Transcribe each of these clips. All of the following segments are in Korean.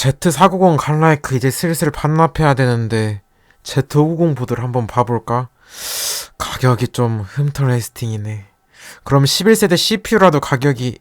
Z490 칼라이크 이제 슬슬 반납해야 되는데 Z590 보드를 한번 봐볼까? 가격이 좀 흠터레스팅이네. 그럼 11세대 CPU라도 가격이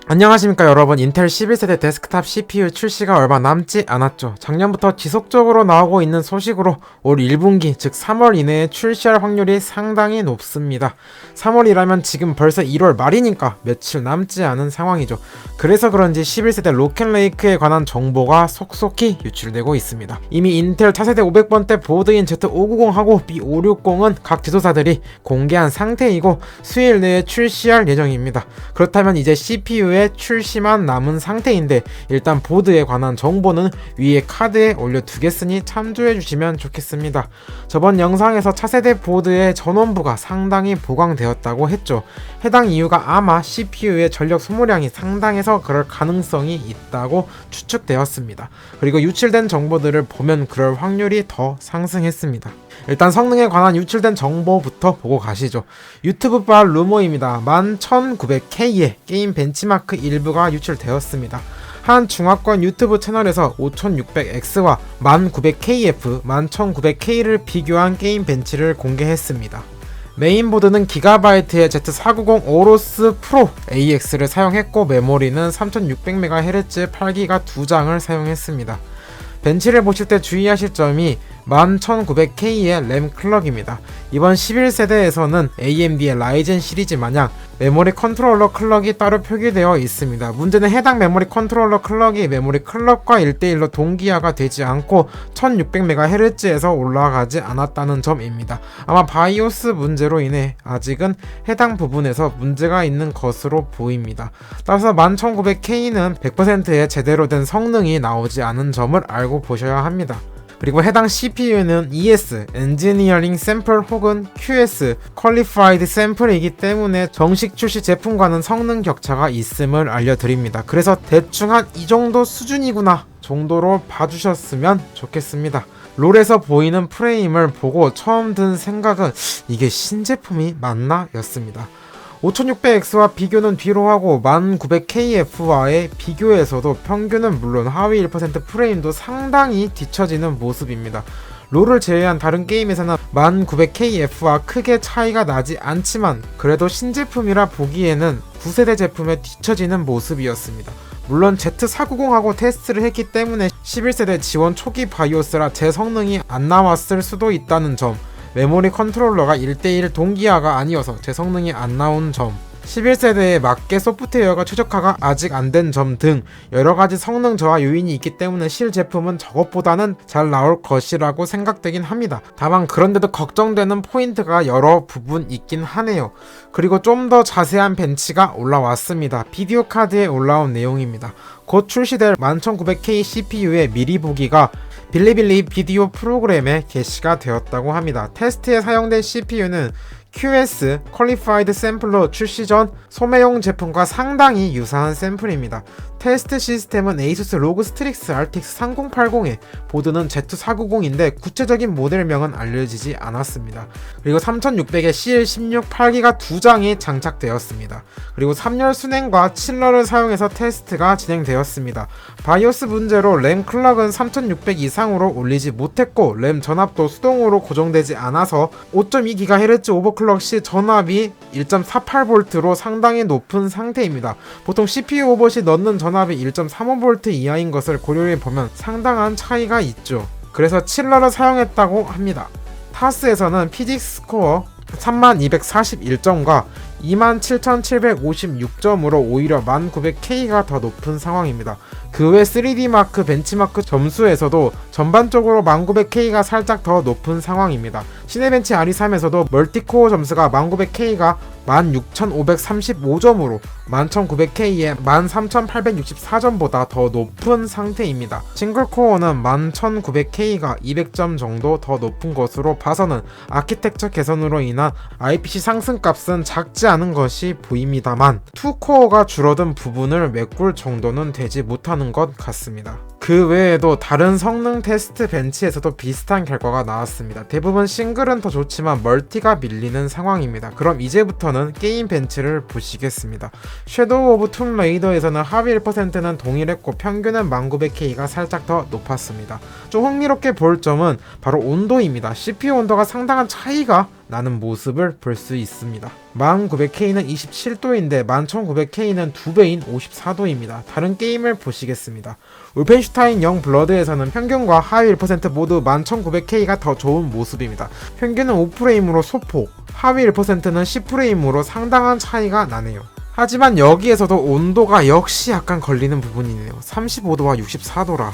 안녕하십니까 여러분. 인텔 11세대 데스크탑 CPU 출시가 얼마 남지 않았죠. 작년부터 지속적으로 나오고 있는 소식으로 올 1분기 즉 3월 이내에 출시할 확률이 상당히 높습니다. 3월이라면 지금 벌써 1월 말이니까 며칠 남지 않은 상황이죠. 그래서 그런지 11세대 로켓레이크에 관한 정보가 속속히 유출되고 있습니다. 이미 인텔 차세대 500번대 보드인 Z590하고 B560은 각 제조사들이 공개한 상태이고 수일 내에 출시할 예정입니다. 그렇다면 이제 CPU의 출시만 남은 상태인데 일단 보드에 관한 정보는 위에 카드에 올려두겠으니 참조해주시면 좋겠습니다. 저번 영상에서 차세대 보드의 전원부가 상당히 보강되었다고 했죠. 해당 이유가 아마 CPU의 전력 소모량이 상당해서 그럴 가능성이 있다고 추측되었습니다. 그리고 유출된 정보들을 보면 그럴 확률이 더 상승했습니다. 일단 성능에 관한 유출된 정보부터 보고 가시죠. 유튜브바 루머입니다. 11900K의 게임 벤치마크 일부가 유출되었습니다. 한 중화권 유튜브 채널에서 5600X와 1900KF, 11900K를 비교한 게임 벤치를 공개했습니다. 메인보드는 기가바이트의 Z490 오로스 프로 AX를 사용했고 메모리는 3600MHz 8기가 2장을 사용했습니다. 벤치를 보실 때 주의하실 점이 11900K의 램 클럭입니다. 이번 11세대에서는 AMD의 라이젠 시리즈 마냥 메모리 컨트롤러 클럭이 따로 표기되어 있습니다. 문제는 해당 메모리 컨트롤러 클럭이 메모리 클럭과 1대1로 동기화가 되지 않고 1600MHz에서 올라가지 않았다는 점입니다. 아마 바이오스 문제로 인해 아직은 해당 부분에서 문제가 있는 것으로 보입니다. 따라서 11900K는 100%의 제대로 된 성능이 나오지 않은 점을 알고 보셔야 합니다. 그리고 해당 CPU는 ES, 엔지니어링 샘플 혹은 QS, 퀄리파이드 샘플이기 때문에 정식 출시 제품과는 성능 격차가 있음을 알려드립니다. 그래서 대충 한 이 정도 수준이구나 정도로 봐주셨으면 좋겠습니다. 롤에서 보이는 프레임을 보고 처음 든 생각은 이게 신제품이 맞나? 였습니다. 5600X와 비교는 뒤로 하고 1900KF와의 비교에서도 평균은 물론 하위 1% 프레임도 상당히 뒤처지는 모습입니다. 롤을 제외한 다른 게임에서는 1900KF와 크게 차이가 나지 않지만 그래도 신제품이라 보기에는 9세대 제품에 뒤처지는 모습이었습니다. 물론 Z490하고 테스트를 했기 때문에 11세대 지원 초기 바이오스라 제 성능이 안 나왔을 수도 있다는 점, 메모리 컨트롤러가 1대1 동기화가 아니어서 제 성능이 안 나온 점, 11세대에 맞게 소프트웨어가 최적화가 아직 안 된 점 등 여러가지 성능 저하 요인이 있기 때문에 실 제품은 저것보다는 잘 나올 것이라고 생각되긴 합니다. 다만 그런데도 걱정되는 포인트가 여러 부분 있긴 하네요. 그리고 좀 더 자세한 벤치가 올라왔습니다. 비디오 카드에 올라온 내용입니다. 곧 출시될 11900K CPU의 미리 보기가 빌리빌리 비디오 프로그램에 게시가 되었다고 합니다. 테스트에 사용된 CPU는 QS 퀄리파이드 샘플로 출시 전 소매용 제품과 상당히 유사한 샘플입니다. 테스트 시스템은 ASUS ROG Strix RTX 3080에 보드는 Z490인데 구체적인 모델명은 알려지지 않았습니다. 그리고 3600에 CL16 8기가 2장이 장착되었습니다. 그리고 3열 순행과 칠러를 사용해서 테스트가 진행되었습니다. 바이오스 문제로 램 클럭은 3600 이상으로 올리지 못했고 램 전압도 수동으로 고정되지 않아서 5.2GHz 오버클럭 시 전압이 1.48V로 상당히 높은 상태입니다. 보통 CPU 오버 시 넣는 전압이 1.35V 이하인 것을 고려해보면 상당한 차이가 있죠. 그래서 칠러를 사용했다고 합니다. 타스에서는 피직스 스코어 3241점과 27756점으로 오히려 1900K가 더 높은 상황입니다. 그 외 3D마크 벤치마크 점수에서도 전반적으로 1900K가 살짝 더 높은 상황입니다. 시네벤치 RE3에서도 멀티코어 점수가 1900K가 16535점으로 11900K의 13864점보다 더 높은 상태입니다. 싱글코어는 11900K가 200점 정도 더 높은 것으로 봐서는 아키텍처 개선으로 인한 IPC 상승값은 작지 않은 것이 보입니다만 2코어가 줄어든 부분을 메꿀 정도는 되지 못하는 것 같습니다. 그 외에도 다른 성능 테스트 벤치에서도 비슷한 결과가 나왔습니다. 대부분 싱글은 더 좋지만 멀티가 밀리는 상황입니다. 그럼 이제부터는 게임 벤치를 보시겠습니다. 섀도우 오브 툼 레이더에서는 합의 1%는 동일했고 평균은 1900K가 살짝 더 높았습니다. 좀 흥미롭게 볼 점은 바로 온도입니다. CPU 온도가 상당한 차이가 나는 모습을 볼 수 있습니다. 1900K는 27도인데 11900K는 2배인 54도입니다. 다른 게임을 보시겠습니다. 울펜슈타인 영 블러드에서는 평균과 하위 1% 모두 11900K가 더 좋은 모습입니다. 평균은 5프레임으로 소폭, 하위 1%는 10프레임으로 상당한 차이가 나네요. 하지만 여기에서도 온도가 역시 약간 걸리는 부분이네요. 35도와 64도라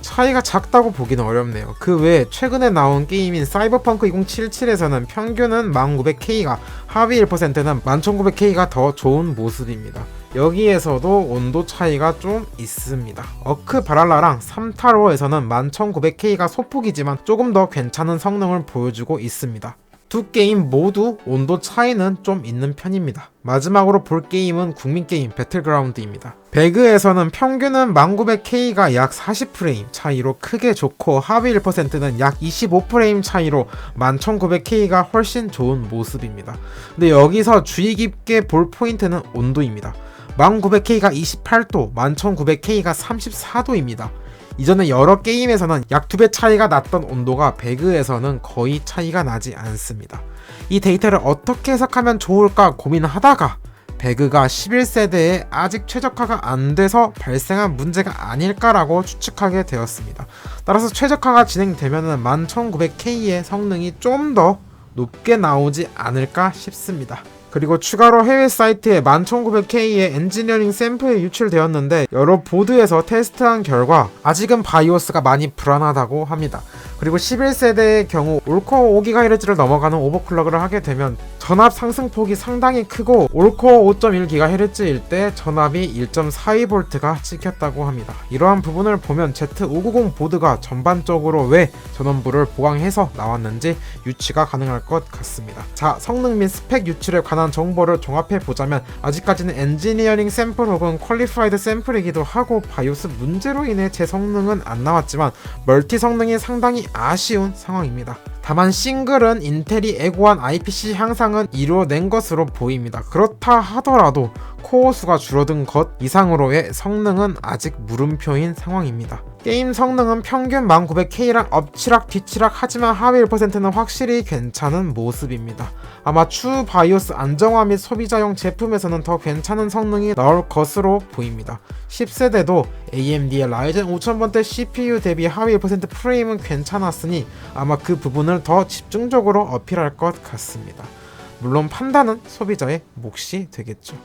차이가 작다고 보기는 어렵네요. 그 외에 최근에 나온 게임인 사이버펑크 2077에서는 평균은 1900K가 하위 1%는 11900K가 더 좋은 모습입니다. 여기에서도 온도 차이가 좀 있습니다. 어크 바랄라랑 3타로에서는 11900K가 소폭이지만 조금 더 괜찮은 성능을 보여주고 있습니다. 두 게임 모두 온도 차이는 좀 있는 편입니다. 마지막으로 볼 게임은 국민게임 배틀그라운드입니다. 배그에서는 평균은 1900K가 약 40프레임 차이로 크게 좋고 하위 1%는 약 25프레임 차이로 11900K가 훨씬 좋은 모습입니다. 근데 여기서 주의 깊게 볼 포인트는 온도입니다. 1900K가 28도, 11900K가 34도입니다. 이전에 여러 게임에서는 약 2배 차이가 났던 온도가 배그에서는 거의 차이가 나지 않습니다. 이 데이터를 어떻게 해석하면 좋을까 고민하다가 배그가 11세대에 아직 최적화가 안 돼서 발생한 문제가 아닐까라고 추측하게 되었습니다. 따라서 최적화가 진행되면 11900K의 성능이 좀 더 높게 나오지 않을까 싶습니다. 그리고 추가로 해외 사이트에 11900K의 엔지니어링 샘플이 유출되었는데 여러 보드에서 테스트한 결과 아직은 바이오스가 많이 불안하다고 합니다. 그리고 11세대의 경우 올코어 5GHz를 넘어가는 오버클럭을 하게 되면 전압 상승폭이 상당히 크고 올코어 5.1GHz일 때 전압이 1.42V가 찍혔다고 합니다. 이러한 부분을 보면 Z590 보드가 전반적으로 왜 전원부를 보강해서 나왔는지 유추가 가능할 것 같습니다. 자, 성능 및 스펙 유출에 관한 정보를 종합해 보자면 아직까지는 엔지니어링 샘플 혹은 퀄리파이드 샘플이기도 하고 바이오스 문제로 인해 제 성능은 안 나왔지만 멀티 성능이 상당히 아쉬운 상황입니다. 다만 싱글은 인텔이 애고한 IPC 향상은 이루어낸 것으로 보입니다. 그렇다 하더라도 코어 수가 줄어든 것 이상으로의 성능은 아직 물음표인 상황입니다. 게임 성능은 평균 1900K랑 엎치락 뒤치락 하지만 하위 1%는 확실히 괜찮은 모습입니다. 아마 추후 바이오스 안정화 및 소비자용 제품에서는 더 괜찮은 성능이 나올 것으로 보입니다. 10세대도 AMD의 라이젠 5000번대 CPU 대비 하위 1% 프레임은 괜찮았으니 아마 그 부분을 더 집중적으로 어필할 것 같습니다. 물론 판단은 소비자의 몫이 되겠죠.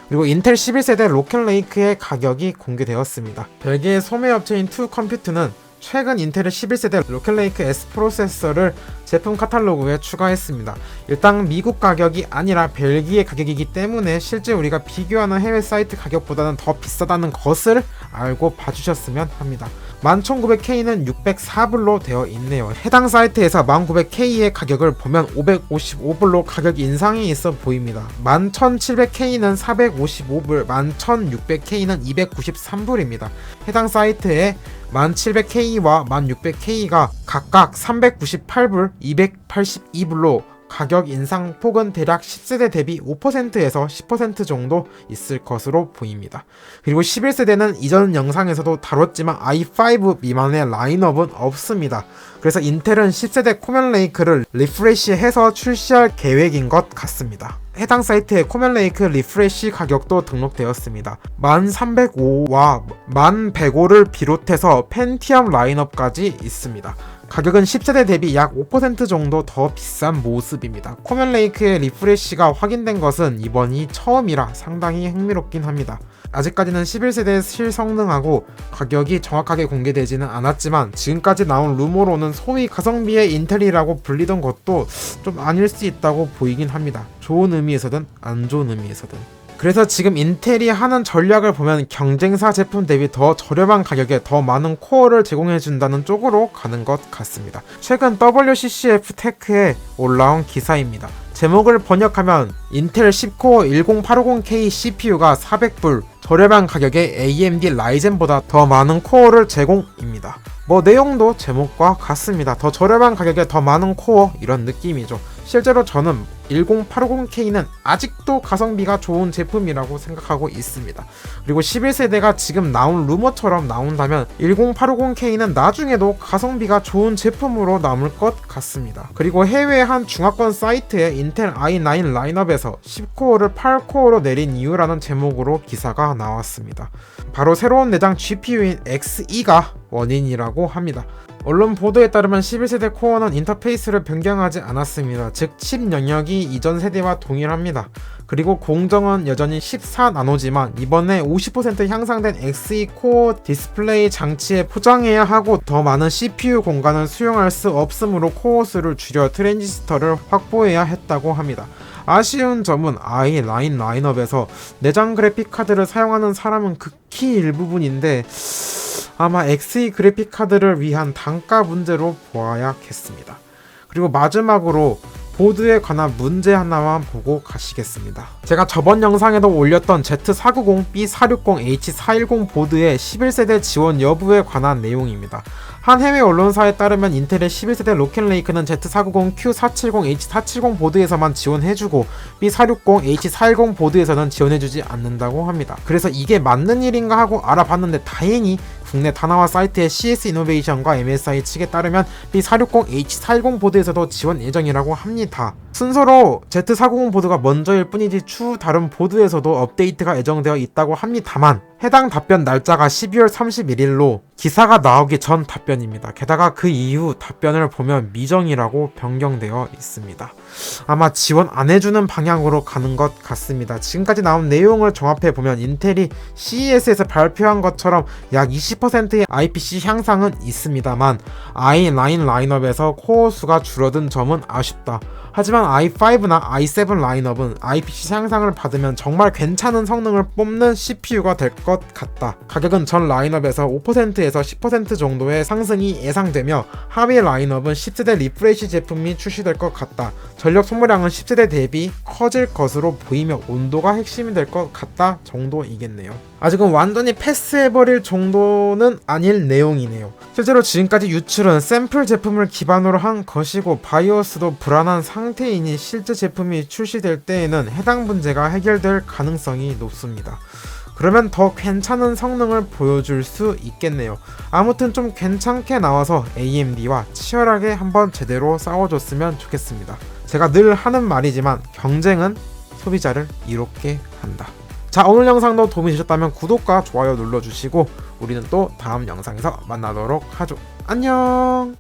그리고 인텔 11세대 로켓레이크의 가격이 공개되었습니다. 별개의 소매업체인 투컴퓨트는 최근 인텔의 11세대 로켓레이크 S 프로세서를 제품 카탈로그에 추가했습니다. 일단 미국 가격이 아니라 벨기에 가격이기 때문에 실제 우리가 비교하는 해외 사이트 가격보다는 더 비싸다는 것을 알고 봐주셨으면 합니다. 11900K는 604불로 되어 있네요. 해당 사이트에서 1900K의 가격을 보면 555불로 가격 인상이 있어 보입니다. 11700K는 455불, 11600K는 293불입니다. 해당 사이트에 1700K와 1600K가 각각 398불, 282불로 가격 인상폭은 대략 10세대 대비 5%에서 10% 정도 있을 것으로 보입니다. 그리고 11세대는 이전 영상에서도 다뤘지만 i5 미만의 라인업은 없습니다. 그래서 인텔은 10세대 코멜레이크를 리프레시해서 출시할 계획인 것 같습니다. 해당 사이트에 코멜레이크 리프레시 가격도 등록되었습니다. 1305와 1105를 비롯해서 펜티엄 라인업까지 있습니다. 가격은 10세대 대비 약 5% 정도 더 비싼 모습입니다. 코멜레이크의 리프레시가 확인된 것은 이번이 처음이라 상당히 흥미롭긴 합니다. 아직까지는 11세대 실성능하고 가격이 정확하게 공개되지는 않았지만 지금까지 나온 루머로는 소위 가성비의 인텔이라고 불리던 것도 좀 아닐 수 있다고 보이긴 합니다. 좋은 의미에서든 안 좋은 의미에서든. 그래서 지금 인텔이 하는 전략을 보면 경쟁사 제품 대비 더 저렴한 가격에 더 많은 코어를 제공해준다는 쪽으로 가는 것 같습니다. 최근 WCCF 테크에 올라온 기사입니다. 제목을 번역하면 인텔 10코어 10850K CPU가 400불 저렴한 가격에 AMD 라이젠보다 더 많은 코어를 제공입니다. 뭐 내용도 제목과 같습니다. 더 저렴한 가격에 더 많은 코어 이런 느낌이죠. 실제로 저는 10850K는 아직도 가성비가 좋은 제품이라고 생각하고 있습니다. 그리고 11세대가 지금 나온 루머처럼 나온다면 10850K는 나중에도 가성비가 좋은 제품으로 남을 것 같습니다. 그리고 해외 한 중화권 사이트에 인텔 i9 라인업에서 10코어를 8코어로 내린 이유라는 제목으로 기사가 나왔습니다. 바로 새로운 내장 GPU인 Xe-가 원인이라고 합니다. 언론 보도에 따르면 11세대 코어는 인터페이스를 변경하지 않았습니다. 즉 칩 영역이 이전 세대와 동일합니다. 그리고 공정은 여전히 14나노지만 이번에 50% 향상된 Xe 코어 디스플레이 장치에 포장해야 하고 더 많은 CPU 공간을 수용할 수 없으므로 코어 수를 줄여 트랜지스터를 확보해야 했다고 합니다. 아쉬운 점은 i9 라인업에서 내장 그래픽 카드를 사용하는 사람은 극히 일부분인데 아마 Xe 그래픽 카드를 위한 단가 문제로 보아야겠습니다. 그리고 마지막으로 보드에 관한 문제 하나만 보고 가시겠습니다. 제가 저번 영상에도 올렸던 Z490, B460, H410 보드의 11세대 지원 여부에 관한 내용입니다. 한 해외 언론사에 따르면 인텔의 11세대 로켓레이크는 Z490, Q470, H470 보드에서만 지원해주고 B460, H410 보드에서는 지원해주지 않는다고 합니다. 그래서 이게 맞는 일인가 하고 알아봤는데 다행히 국내 다나와 사이트의 CS 이노베이션과 MSI 측에 따르면 B460, H410 보드에서도 지원 예정이라고 합니다. 순서로 Z490 보드가 먼저일 뿐이지 추후 다른 보드에서도 업데이트가 예정되어 있다고 합니다만 해당 답변 날짜가 12월 31일로 기사가 나오기 전 답변입니다. 게다가 그 이후 답변을 보면 미정이라고 변경되어 있습니다. 아마 지원 안 해주는 방향으로 가는 것 같습니다. 지금까지 나온 내용을 종합해보면 인텔이 CES에서 발표한 것처럼 약 20%의 IPC 향상은 있습니다만 i9 라인업에서 코어 수가 줄어든 점은 아쉽다. 하지만 i5나 i7 라인업은 IPC 향상을 받으면 정말 괜찮은 성능을 뽐는 CPU가 될 것 같다. 가격은 전 라인업에서 5%에서 10% 정도의 상승이 예상되며 하위 라인업은 10세대 리프레시 제품이 출시될 것 같다. 전력 소모량은 10세대 대비 커질 것으로 보이며 온도가 핵심이 될 것 같다 정도이겠네요. 아직은 완전히 패스해버릴 정도는 아닐 내용이네요. 실제로 지금까지 유출은 샘플 제품을 기반으로 한 것이고 바이오스도 불안한 상태이니 실제 제품이 출시될 때에는 해당 문제가 해결될 가능성이 높습니다. 그러면 더 괜찮은 성능을 보여줄 수 있겠네요. 아무튼 좀 괜찮게 나와서 AMD와 치열하게 한번 제대로 싸워줬으면 좋겠습니다. 제가 늘 하는 말이지만 경쟁은 소비자를 이롭게 한다. 자, 오늘 영상도 도움이 되셨다면 구독과 좋아요 눌러주시고 우리는 또 다음 영상에서 만나도록 하죠. 안녕.